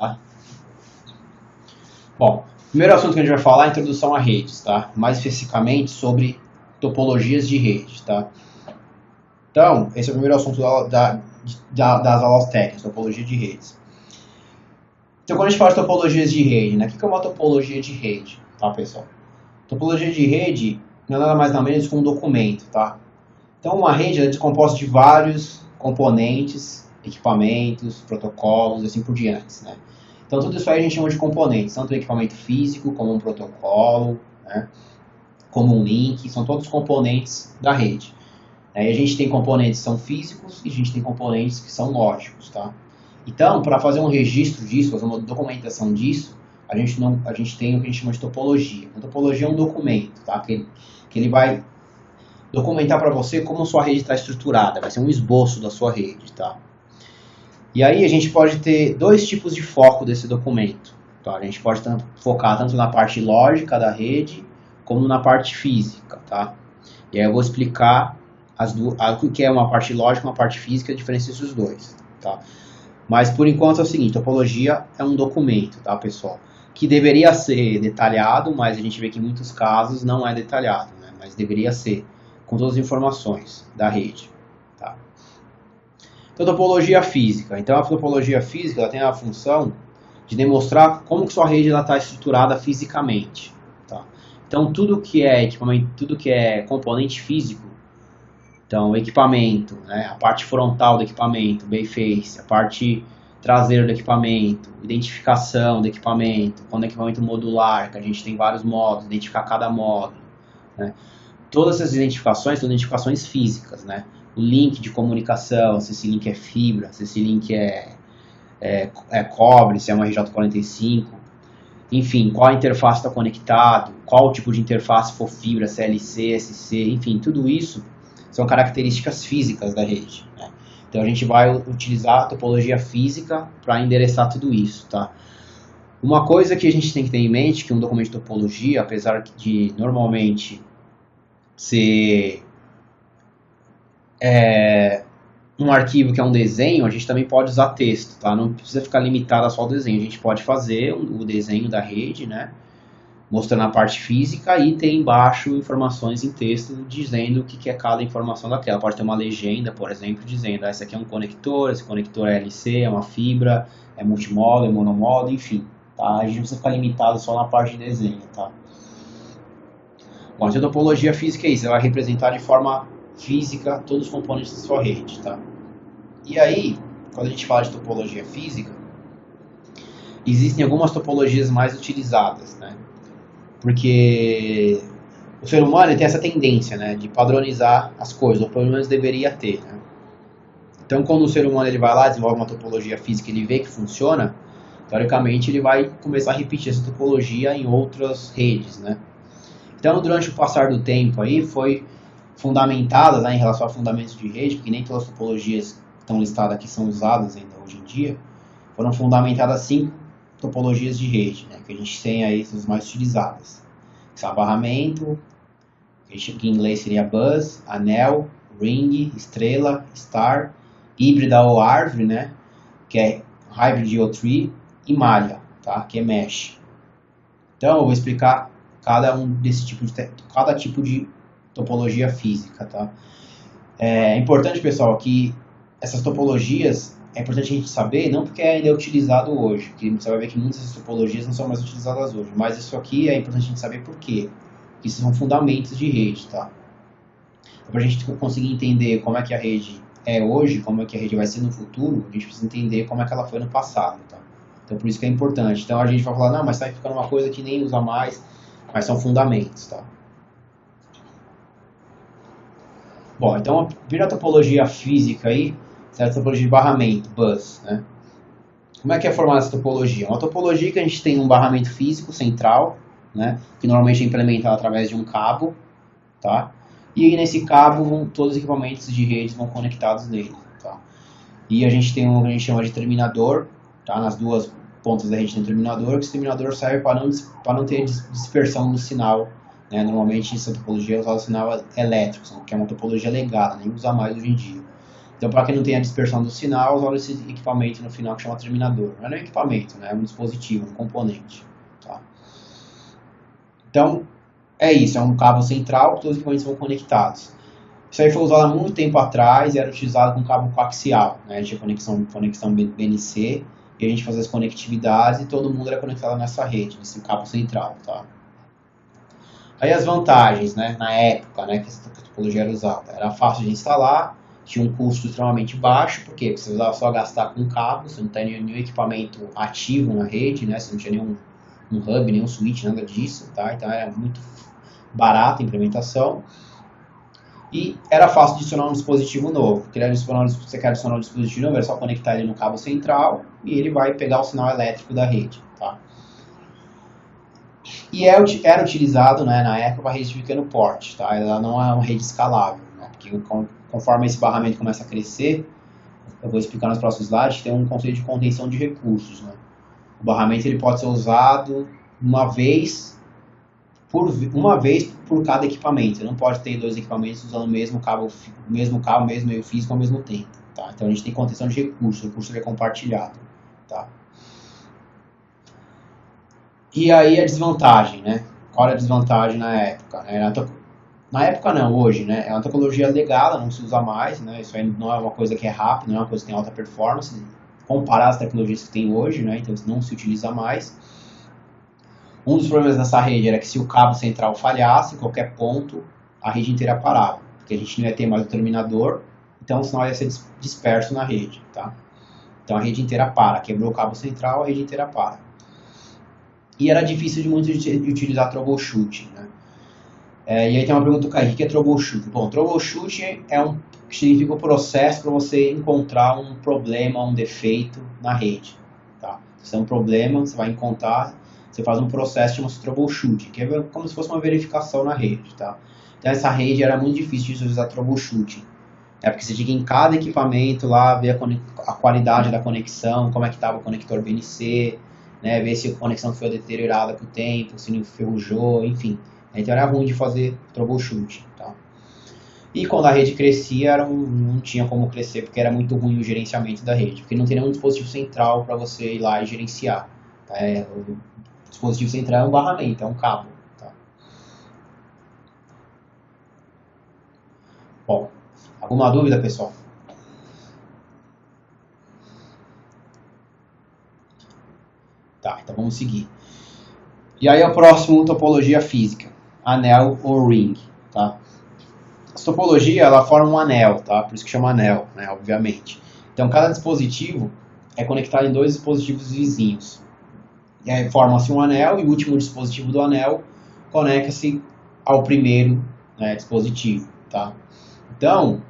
Tá? Bom, primeiro assunto que a gente vai falar é a introdução a redes, tá? Mais especificamente sobre topologias de rede, tá? Então, esse é o primeiro assunto das aulas técnicas, topologia de redes. Então, quando a gente fala de topologias de rede, né? O que é uma topologia de rede, tá, pessoal? Topologia de rede não é nada mais nada menos que um documento, tá? Então, uma rede é composta de vários componentes, equipamentos, protocolos e assim por diante, né? Então, tudo isso aí a gente chama de componentes, tanto o equipamento físico, como um protocolo, né? Como um link, são todos componentes da rede. Aí a gente tem componentes que são físicos e a gente tem componentes que são lógicos, tá? Então, para fazer um registro disso, fazer uma documentação disso, a gente tem o que a gente chama de topologia. A topologia é um documento, tá? Que ele vai documentar para você como a sua rede está estruturada, vai ser um esboço da sua rede, tá? E aí a gente pode ter dois tipos de foco desse documento, tá? A gente pode focar tanto na parte lógica da rede, como na parte física, tá? E aí eu vou explicar o que é uma parte lógica e uma parte física, a diferença dos dois, tá? Mas por enquanto é o seguinte, topologia é um documento, tá, pessoal? Que deveria ser detalhado, mas a gente vê que em muitos casos não é detalhado, né? Mas deveria ser, com todas as informações da rede, tá? Então, topologia física. Então, a topologia física ela tem a função de demonstrar como que sua rede está estruturada fisicamente, tá? Então, tudo que é equipamento, tudo que é componente físico, então, o equipamento, né, a parte frontal do equipamento, bayface, a parte traseira do equipamento, identificação do equipamento, quando é equipamento modular, que a gente tem vários módulos, identificar cada módulo, né? Todas essas identificações são identificações físicas, né? O link de comunicação, se esse link é fibra, se esse link é cobre, se é uma RJ45, enfim, qual a interface está conectado, qual tipo de interface for fibra, CLC, SC, enfim, tudo isso são características físicas da rede, né? Então a gente vai utilizar a topologia física para endereçar tudo isso, tá? Uma coisa que a gente tem que ter em mente, que um documento de topologia, apesar de normalmente ser um arquivo que é um desenho, a gente também pode usar texto, tá? Não precisa ficar limitado a só o desenho, a gente pode fazer o desenho da rede, né? Mostrando a parte física e ter embaixo informações em texto dizendo o que é cada informação daquela. Pode ter uma legenda, por exemplo, dizendo esse aqui é um conector, esse conector é LC, é uma fibra, é multimodo, é monomodo, enfim. Tá? A gente não precisa ficar limitado só na parte de desenho. Tá? Bom, a topologia física é isso, ela vai representar de forma física todos os componentes da sua rede. Tá? E aí, quando a gente fala de topologia física, existem algumas topologias mais utilizadas, né? Porque o ser humano tem essa tendência, né, de padronizar as coisas, ou pelo menos deveria ter, né? Então, quando o ser humano ele vai lá, desenvolve uma topologia física e ele vê que funciona, teoricamente ele vai começar a repetir essa topologia em outras redes, né? Então, durante o passar do tempo aí, foi fundamentada, né, em relação a fundamentos de rede, porque nem todas as topologias que estão listadas aqui são usadas ainda hoje em dia, foram fundamentadas 5 topologias de rede, né, que a gente tem aí as mais utilizadas. Barramento, que em inglês seria bus, anel, ring, estrela, star, híbrida ou árvore, né, que é hybrid ou tree, e malha, tá, que é mesh. Então eu vou explicar cada tipo de topologia física, tá. É importante, pessoal, que essas topologias é importante a gente saber, não porque ainda é utilizado hoje, porque você vai ver que muitas dessas topologias não são mais utilizadas hoje, mas isso aqui é importante a gente saber por quê, porque isso são fundamentos de rede, tá? Então, para a gente conseguir entender como é que a rede é hoje, como é que a rede vai ser no futuro, a gente precisa entender como é que ela foi no passado, tá? Então, por isso que é importante. Então, a gente vai falar, não, mas está ficando uma coisa que nem usa mais, mas são fundamentos, tá? Bom, então, a primeira topologia física aí, certo? Topologia de barramento, bus, né? Como é que é formada essa topologia? Uma topologia que a gente tem um barramento físico central, né? Que normalmente é implementado através de um cabo, tá? E aí nesse cabo todos os equipamentos de redes vão conectados nele, tá? E a gente tem um que a gente chama de terminador, tá? Nas duas pontas da rede tem um terminador, que esse terminador serve para não ter dispersão do sinal, né? Normalmente essa topologia é usada o sinal elétrico, que é uma topologia legada, nem usa mais hoje em dia. Então, para quem não tem a dispersão do sinal, usa esse equipamento no final que chama terminador. Não é um equipamento, né? É um dispositivo, um componente. Tá? Então, é isso, é um cabo central que todos os equipamentos vão conectados. Isso aí foi usado há muito tempo atrás e era utilizado com cabo coaxial. Né? A gente tinha conexão BNC e a gente fazia as conectividades e todo mundo era conectado nessa rede, nesse cabo central. Tá? Aí as vantagens, né? Na época, né, que essa topologia era usada. Era fácil de instalar, tinha um custo extremamente baixo, porque você usava só gastar com cabo, você não tinha nenhum equipamento ativo na rede, né? Você não tinha nenhum hub, nenhum switch, nada disso. Tá? Então era muito barata a implementação. E era fácil de adicionar um dispositivo novo. Você quer adicionar um dispositivo novo, é só conectar ele no cabo central e ele vai pegar o sinal elétrico da rede. Tá? E era utilizado, né, na época, para rede de pequeno porte. Tá? Ela não é uma rede escalável. Né? Porque conforme esse barramento começa a crescer, eu vou explicar nos próximos slides, tem um conceito de contenção de recursos. Né? O barramento ele pode ser usado uma vez por cada equipamento. Você não pode ter dois equipamentos usando o mesmo mesmo meio físico ao mesmo tempo. Tá? Então a gente tem contenção de recurso, o recurso é compartilhado. Tá? E aí a desvantagem, né? Qual era a desvantagem na época? Na época não, hoje, né? É uma tecnologia legada, não se usa mais, né? Isso aí não é uma coisa que é rápida, não é uma coisa que tem alta performance, comparar as tecnologias que tem hoje, né? Então não se utiliza mais. Um dos problemas dessa rede era que se o cabo central falhasse, em qualquer ponto, a rede inteira parava, porque a gente não ia ter mais o terminador, então o sinal ia ser disperso na rede, tá? Então a rede inteira para, quebrou o cabo central, a rede inteira para. E era difícil de utilizar troubleshooting, né? E aí tem uma pergunta, Kaique, o que é troubleshooting? Bom, troubleshooting significa o processo para você encontrar um problema, um defeito na rede, tá? Se é um problema, você vai encontrar... Você faz um processo chamado troubleshooting, que é como se fosse uma verificação na rede, tá? Então essa rede era muito difícil de usar troubleshooting. Porque você tinha que ir em cada equipamento lá, ver a qualidade da conexão, como é que estava o conector BNC, né? Ver se a conexão foi deteriorada com o tempo, se não enferrujou, enfim. Então era ruim de fazer troubleshooting, tá? E quando a rede crescia, não tinha como crescer, porque era muito ruim o gerenciamento da rede, porque não tem nenhum dispositivo central para você ir lá e gerenciar. Tá? O dispositivo central é um barramento, é um cabo. Tá? Bom, alguma dúvida, pessoal? Tá, então vamos seguir. E aí o próximo, topologia física, anel ou ring. Tá? Essa topologia ela forma um anel, tá? Por isso que chama anel, né? Obviamente. Então cada dispositivo é conectado em dois dispositivos vizinhos. E aí forma-se um anel e o último dispositivo do anel conecta-se ao primeiro, né, dispositivo. Tá? Então,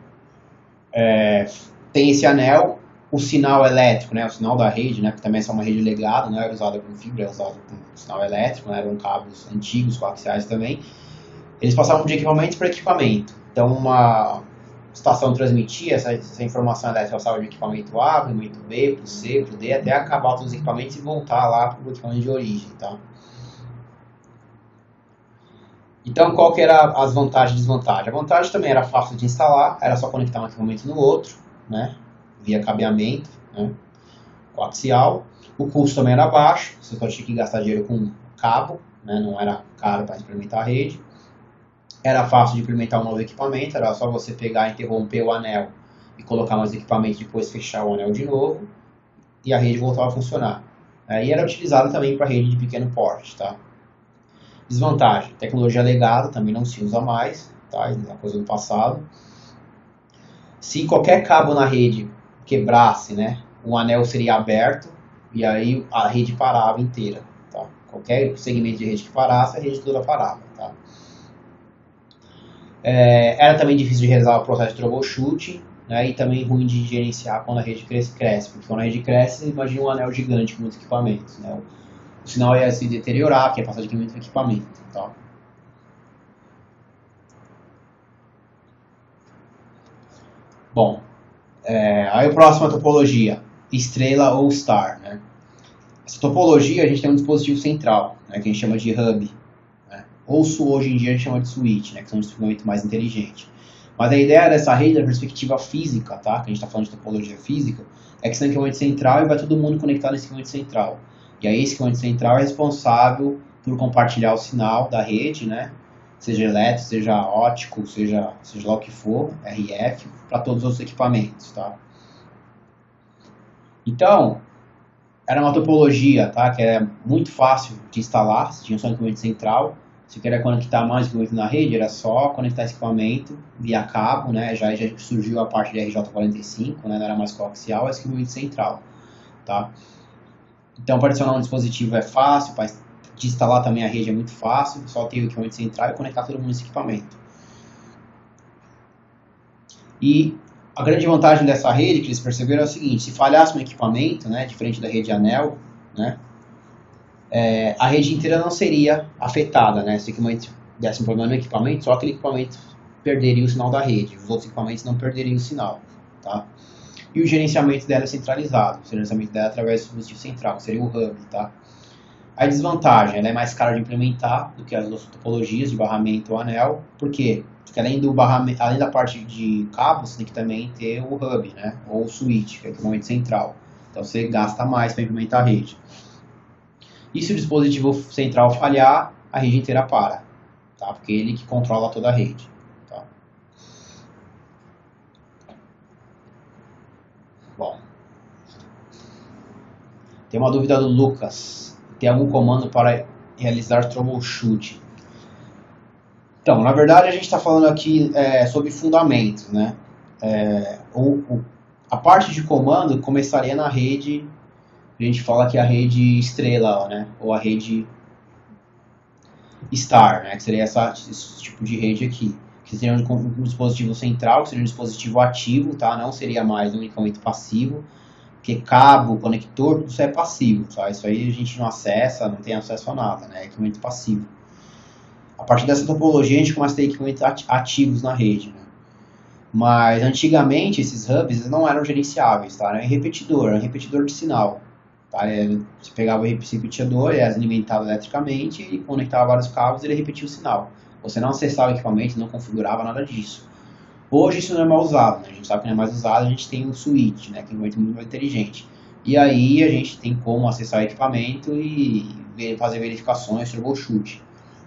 tem esse anel, o sinal elétrico, né, o sinal da rede, né, que também é só uma rede legada, não era usada com fibra, era usado com sinal elétrico, né, eram cabos antigos, coaxiais também. Eles passavam de equipamento para equipamento. Então, uma estação transmitia essa informação elétrica, passava de equipamento A para o equipamento B, para o C, para o D, até acabar todos os equipamentos e voltar lá para o equipamento de origem. Tá? Então, qual que era as vantagens e desvantagens? A vantagem também era fácil de instalar, era só conectar um equipamento no outro, né, via cabeamento, né, coaxial. O custo também era baixo, você só tinha que gastar dinheiro com cabo, né, não era caro para implementar a rede. Era fácil de implementar um novo equipamento, era só você pegar, interromper o anel e colocar mais equipamento, depois fechar o anel de novo e a rede voltava a funcionar. E era utilizado também para rede de pequeno porte. Tá? Desvantagem, tecnologia legada também não se usa mais, tá? É uma coisa do passado. Se qualquer cabo na rede quebrasse, né, o anel seria aberto e aí a rede parava inteira. Tá? Qualquer segmento de rede que parasse, a rede toda parava. Tá? Era também difícil de realizar o processo de troubleshooting, né, e também ruim de gerenciar quando a rede cresce, porque quando a rede cresce, imagina um anel gigante com muitos equipamentos, né, o sinal ia se deteriorar, que ia passar de equipamento para equipamento. Tá? Bom, aí a próxima topologia, estrela ou star. Né? Essa topologia a gente tem um dispositivo central, né, que a gente chama de hub. Ou hoje em dia a gente chama de switch, né, que são um equipamento mais inteligente. Mas a ideia dessa rede, da perspectiva física, tá? Que a gente está falando de topologia física, é que você tem um equipamento central e vai todo mundo conectado nesse equipamento central. E aí esse equipamento central é responsável por compartilhar o sinal da rede, né? Seja elétrico, seja óptico, seja lá o que for, RF, para todos os equipamentos, tá? Então, era uma topologia, tá? Que é muito fácil de instalar, você tinha só um equipamento central. Se queria conectar mais equipamento na rede, era só conectar esse equipamento via cabo, né? Já surgiu a parte de RJ45, né? Não era mais coaxial, é esse equipamento central, tá? Então, para adicionar um dispositivo é fácil, para de instalar também a rede é muito fácil, só ter o equipamento central e conectar todo mundo nesse equipamento. E a grande vantagem dessa rede que eles perceberam é o seguinte: se falhasse um equipamento, né, diferente da rede anel, né, a rede inteira não seria afetada, né? Se o equipamento desse um problema no equipamento, só aquele equipamento perderia o sinal da rede, os outros equipamentos não perderiam o sinal, tá? E o gerenciamento dela é centralizado, o gerenciamento dela é através do dispositivo central, que seria o hub, tá? A desvantagem, ela é mais cara de implementar do que as outras topologias de barramento ou anel. Por quê? Porque além da parte de cabo, você tem que também ter o hub, né? Ou o switch, que é o equipamento central. Então você gasta mais para implementar a rede. E se o dispositivo central falhar, a rede inteira para, tá? Porque é ele que controla toda a rede. Tá? Bom. Tem uma dúvida do Lucas. Tem algum comando para realizar troubleshooting? Então, na verdade, a gente está falando aqui sobre fundamentos, né? A parte de comando começaria na rede, a gente fala que é a rede estrela, né? Ou a rede star, né? Que seria esse tipo de rede aqui. Que seria um dispositivo central, que seria um dispositivo ativo, tá? Não seria mais um equipamento passivo. Porque cabo, conector, tudo isso é passivo, tá? Isso aí a gente não acessa, não tem acesso a nada, né? É equipamento passivo. A partir dessa topologia, a gente começa a ter equipamentos ativos na rede, né? Mas, antigamente, esses hubs não eram gerenciáveis, tá? Era um repetidor de sinal, tá? Você pegava esse repetidor, ele alimentava eletricamente, e conectava vários cabos e ele repetia o sinal. Você não acessava o equipamento, não configurava nada disso. Hoje isso não é mais usado, né? A gente sabe que não é mais usado, a gente tem o switch, né? Que é muito mais inteligente. E aí a gente tem como acessar o equipamento e fazer verificações, troubleshoot.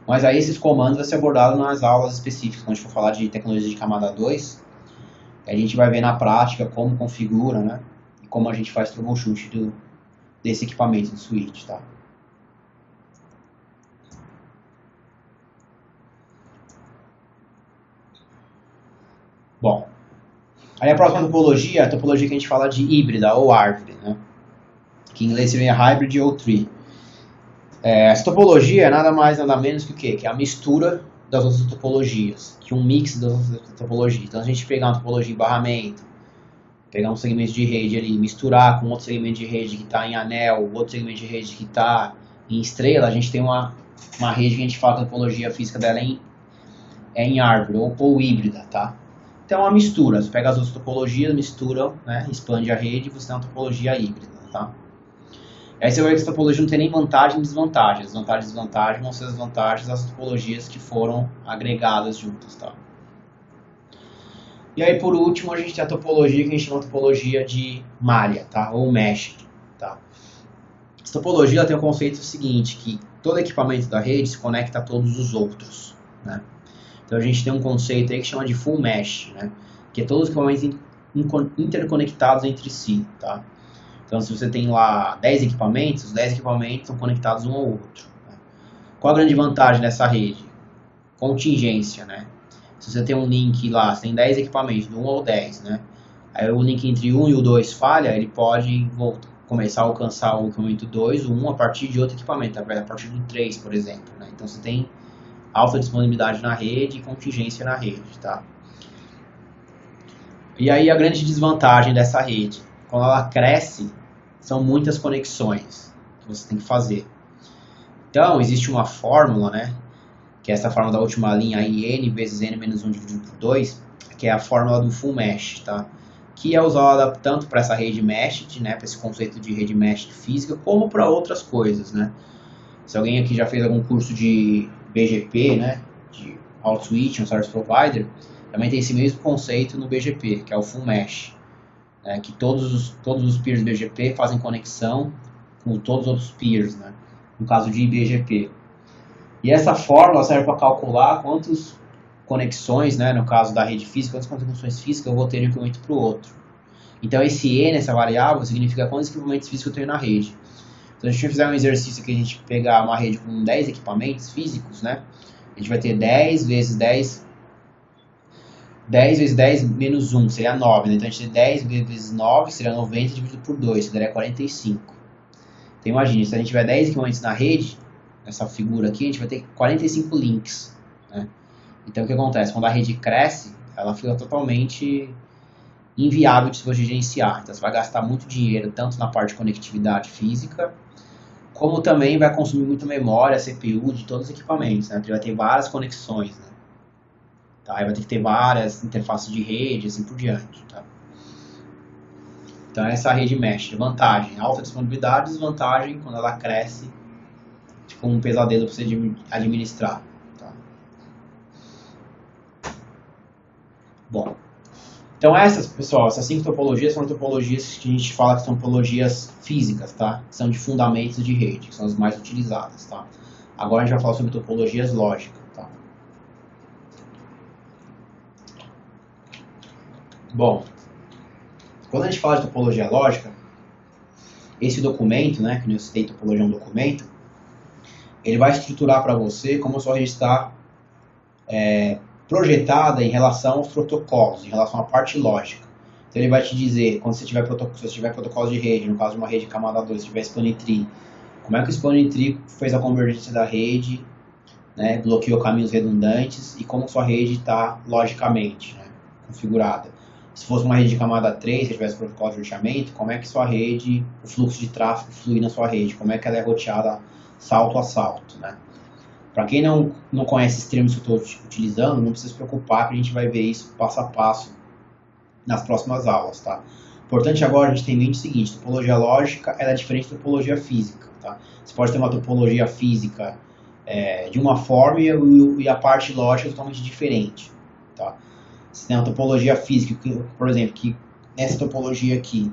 Mas aí esses comandos vão ser abordados nas aulas específicas, quando a gente for falar de tecnologia de camada 2, a gente vai ver na prática como configura, né? E como a gente faz troubleshoot desse equipamento do switch, tá? Bom, aí a próxima topologia é a topologia que a gente fala de híbrida ou hybrid, né? Que em inglês seria hybrid ou tree. Essa topologia é nada mais, nada menos que o quê? Que é a mistura das outras topologias, que um mix das outras topologias. Então, a gente pegar uma topologia de barramento, pegar um segmento de rede ali, misturar com outro segmento de rede que está em anel, outro segmento de rede que está em estrela, a gente tem uma rede que a gente fala que a topologia física dela é em árvore ou híbrida, tá? Então é uma mistura, você pega as outras topologias, mistura, né, expande a rede e você tem uma topologia híbrida, tá? Aí você vai ver que essa topologia não tem nem vantagem e desvantagem. As vantagens e desvantagens vão ser as vantagens das topologias que foram agregadas juntas, tá? E aí por último a gente tem a topologia que a gente chama de topologia de malha, tá? Ou mesh, tá? Essa topologia tem o conceito seguinte, que todo equipamento da rede se conecta a todos os outros, né? Então a gente tem um conceito aí que chama de full mesh, né? Que é todos os equipamentos interconectados entre si, tá? Então se você tem lá 10 equipamentos, os 10 equipamentos estão conectados um ao outro, né? Qual a grande vantagem dessa rede? Contingência, né? Se você tem um link lá, você tem 10 equipamentos, do 1 ao 10, né? Aí o link entre 1 e o 2 falha, ele pode começar a alcançar o equipamento 2, o 1, a partir de outro equipamento, a partir do 3, por exemplo, né? Então você tem alta disponibilidade na rede e contingência na rede, tá? E aí a grande desvantagem dessa rede, quando ela cresce, são muitas conexões que você tem que fazer. Então, existe uma fórmula, né? Que é essa fórmula da última linha, aí, n vezes n menos 1 dividido por 2, que é a fórmula do full mesh, tá? Que é usada tanto para essa rede meshed, né? Para esse conceito de rede meshed física, como para outras coisas, né? Se alguém aqui já fez algum curso de BGP, né, de Route Switch, um Service Provider, Também tem esse mesmo conceito no BGP, que é o Full Mesh, né, que todos os peers do BGP fazem conexão com todos os outros peers, né, no caso de IBGP. E essa fórmula serve para calcular quantas conexões, né, no caso da rede física, quantas conexões físicas eu vou ter de um equipamento para o outro. Então esse N, essa variável, significa quantos equipamentos físicos eu tenho na rede. Então, se a gente fizer um exercício que a gente pegar uma rede com 10 equipamentos físicos, né, a gente vai ter 10 vezes 10 vezes 10 menos 1, seria 9, né? Então a gente tem 10 vezes 9, seria 90 dividido por 2, que daria 45. Então imagine, se a gente tiver 10 equipamentos na rede, nessa figura aqui, a gente vai ter 45 links, né? Então o que acontece? Quando a rede cresce, ela fica totalmente inviável de se você gerenciar. Então você vai gastar muito dinheiro, tanto na parte de conectividade física, como também vai consumir muita memória, CPU de todos os equipamentos, né? Porque vai ter várias conexões, né? Tá? Aí vai ter que ter várias interfaces de rede, assim por diante. Tá? Então essa rede mesh, vantagem, alta disponibilidade, desvantagem, quando ela cresce, fica um pesadelo para você administrar. Tá? Bom, então essas, pessoal, essas 5 topologias são topologias que a gente fala que são topologias físicas, tá? Que são de fundamentos de rede, que são as mais utilizadas, tá? Agora a gente vai falar sobre topologias lógicas, tá? Bom, quando a gente fala de topologia lógica, esse documento, né, que eu citei, topologia é um documento, ele vai estruturar para você como a sua rede está projetada em relação aos protocolos, em relação à parte lógica. Então ele vai te dizer, quando você tiver protocolos de rede, no caso de uma rede camada 2, se tiver spanning tree, como é que o spanning tree fez a convergência da rede, né, bloqueou caminhos redundantes e como sua rede está logicamente, né, configurada. Se fosse uma rede de camada 3, se tivesse protocolo de roteamento, como é que sua rede, o fluxo de tráfego flui na sua rede, como é que ela é roteada salto a salto, né? Para quem não conhece esses termos que eu estou utilizando, não precisa se preocupar, que a gente vai ver isso passo a passo nas próximas aulas, tá? Importante agora a gente ter em mente o seguinte, topologia lógica ela é diferente da topologia física, tá? Você pode ter uma topologia física de uma forma e a parte lógica é totalmente diferente, tá? Você tem uma topologia física, por exemplo, que nessa topologia aqui,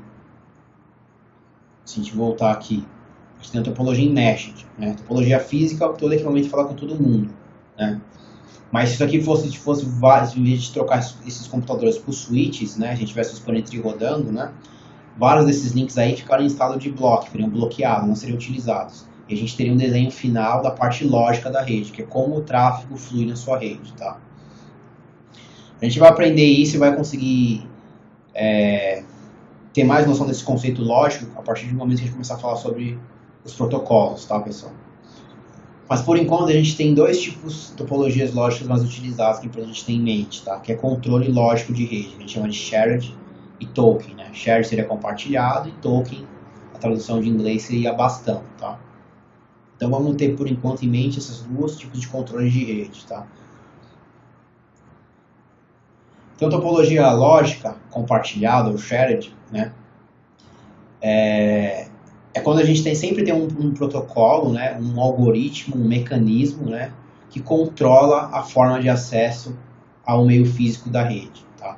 se a gente voltar aqui, a gente tem a topologia em Nested, né? Topologia física, todo equipamento fala com todo mundo, né? Mas se isso aqui fosse vários, em vez de trocar esses computadores por switches, né? A gente tivesse o spanning tree rodando, né? Vários desses links aí ficaram em estado de bloco, seriam bloqueados, não seriam utilizados. E a gente teria um desenho final da parte lógica da rede, que é como o tráfego flui na sua rede, tá? A gente vai aprender isso e vai conseguir ter mais noção desse conceito lógico a partir do momento que a gente começar a falar sobre os protocolos, tá, pessoal? Mas por enquanto a gente tem dois tipos de topologias lógicas mais utilizadas que a gente tem em mente, tá? Que é controle lógico de rede, a gente chama de shared e token, né? Shared seria compartilhado e token, a tradução de inglês seria bastão, tá? Então vamos ter por enquanto em mente esses dois tipos de controle de rede, tá? Então topologia lógica compartilhada ou shared, né? É quando a gente sempre tem um protocolo, né, um algoritmo, um mecanismo, né, que controla a forma de acesso ao meio físico da rede. Tá?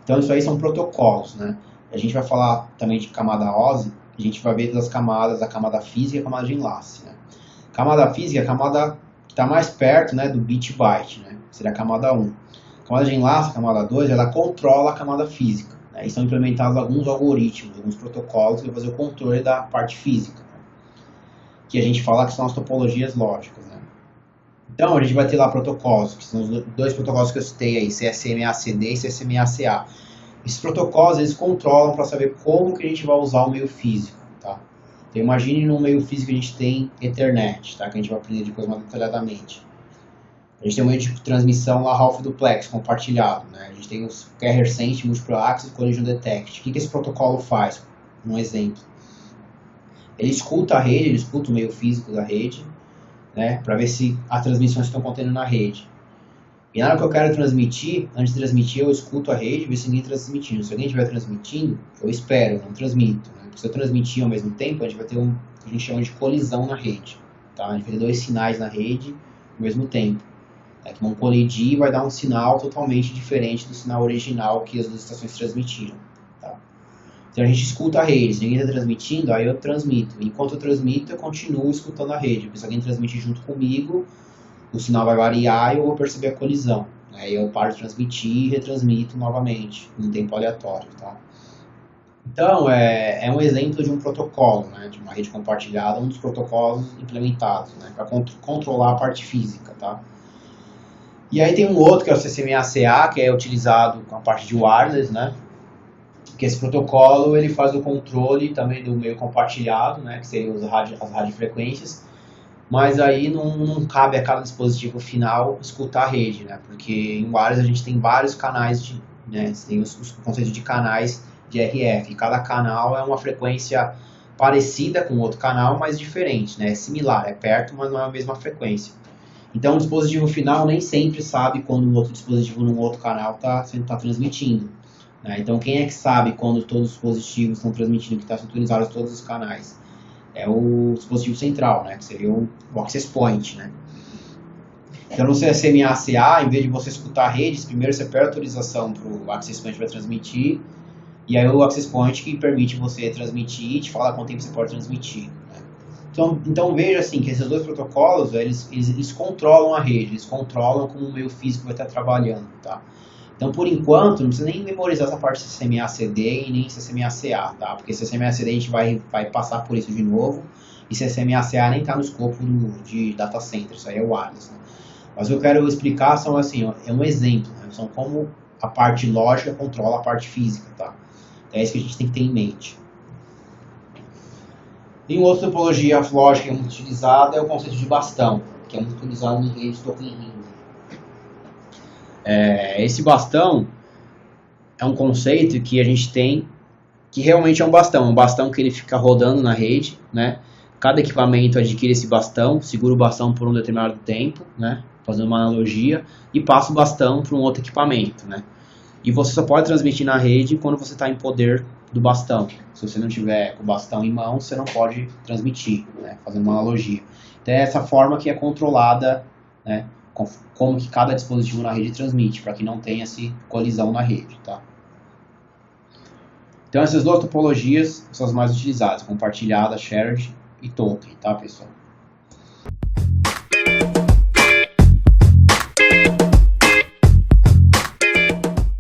Então isso aí são protocolos. Né? A gente vai falar também de camada OSI, a gente vai ver das camadas, a camada física e a camada de enlace. Né? Camada física é a camada que está mais perto, né, do bit-byte, né? Seria a camada 1. A camada de enlace, a camada 2, ela controla a camada física. E são implementados alguns algoritmos, alguns protocolos que vão fazer o controle da parte física, né? Que a gente fala que são as topologias lógicas. Né? Então, a gente vai ter lá protocolos, que são os dois protocolos que eu citei aí, CSMA-CD e CSMA-CA. Esses protocolos, eles controlam para saber como que a gente vai usar o meio físico. Tá? Então, imagine no meio físico a gente tem Ethernet, tá? Que a gente vai aprender depois mais detalhadamente. A gente tem um meio de transmissão lá, Half Duplex, compartilhado. Né? A gente tem os Carrier Sense, Multiple Access, Collision Detect. O que esse protocolo faz? Um exemplo. Ele escuta a rede, ele escuta o meio físico da rede, né? Para ver se as transmissões estão contendo na rede. E na hora que eu quero transmitir, antes de transmitir, eu escuto a rede, ver se ninguém está transmitindo. Se alguém estiver transmitindo, eu espero, não transmito. Né? Se eu transmitir ao mesmo tempo, a gente vai ter a gente chama de colisão na rede. Tá? A gente vai ter dois sinais na rede ao mesmo tempo. né, que vão colidir e vai dar um sinal totalmente diferente do sinal original que as duas estações transmitiram. Tá? Então a gente escuta a rede, se ninguém está transmitindo, aí eu transmito. Enquanto eu transmito, eu continuo escutando a rede, porque se alguém transmite junto comigo, o sinal vai variar e eu vou perceber a colisão. Aí eu paro de transmitir e retransmito novamente, em tempo aleatório. Tá? Então, é um exemplo de um protocolo, né, de uma rede compartilhada, um dos protocolos implementados, né, para controlar a parte física. Tá? E aí tem um outro, que é o CCMA-CA, que é utilizado com a parte de wireless, né, que esse protocolo ele faz o controle também do meio compartilhado, né, que seriam as radiofrequências, mas aí não cabe a cada dispositivo final escutar a rede, né, porque em wireless a gente tem vários canais, né, tem os conceitos de canais de RF, e cada canal é uma frequência parecida com o outro canal, mas diferente, né, é similar, é perto, mas não é a mesma frequência. Então o dispositivo final nem sempre sabe quando um outro dispositivo num outro canal está transmitindo. Né? Então quem é que sabe quando todos os dispositivos estão transmitindo, que está sintonizado em todos os canais? É o dispositivo central, né? Que seria o access point. Né? Então no CCMA-CA, em vez de você escutar redes, primeiro você pede autorização para o access point para transmitir, e aí o access point que permite você transmitir e te fala quanto tempo você pode transmitir. Né? Então veja assim, que esses dois protocolos, eles controlam a rede, eles controlam como o meio físico vai estar trabalhando. Tá? Então, por enquanto, não precisa nem memorizar essa parte de CCMA-CD e nem CCMA-CA, tá? Porque CCMA-CD a gente vai passar por isso de novo, e CCMA-CA nem está no escopo de data center, isso aí é wireless. Né? Mas o que eu quero explicar são, assim, é um exemplo, né? São como a parte lógica controla a parte física, tá? É isso que a gente tem que ter em mente. E uma outra topologia lógica que é muito utilizada é o conceito de bastão, que é muito utilizado em redes token ring. Esse bastão é um conceito que a gente tem que realmente é um bastão que ele fica rodando na rede, né? Cada equipamento adquire esse bastão, segura o bastão por um determinado tempo, né? Fazendo uma analogia, e passa o bastão para um outro equipamento, né? E você só pode transmitir na rede quando você está em poder do bastão. Se você não tiver com o bastão em mão, você não pode transmitir, né? Fazendo uma analogia. Então é essa forma que é controlada, né? Como que cada dispositivo na rede transmite, para que não tenha essa colisão na rede, tá? Então essas duas topologias são as mais utilizadas, compartilhada, shared e token, tá, pessoal?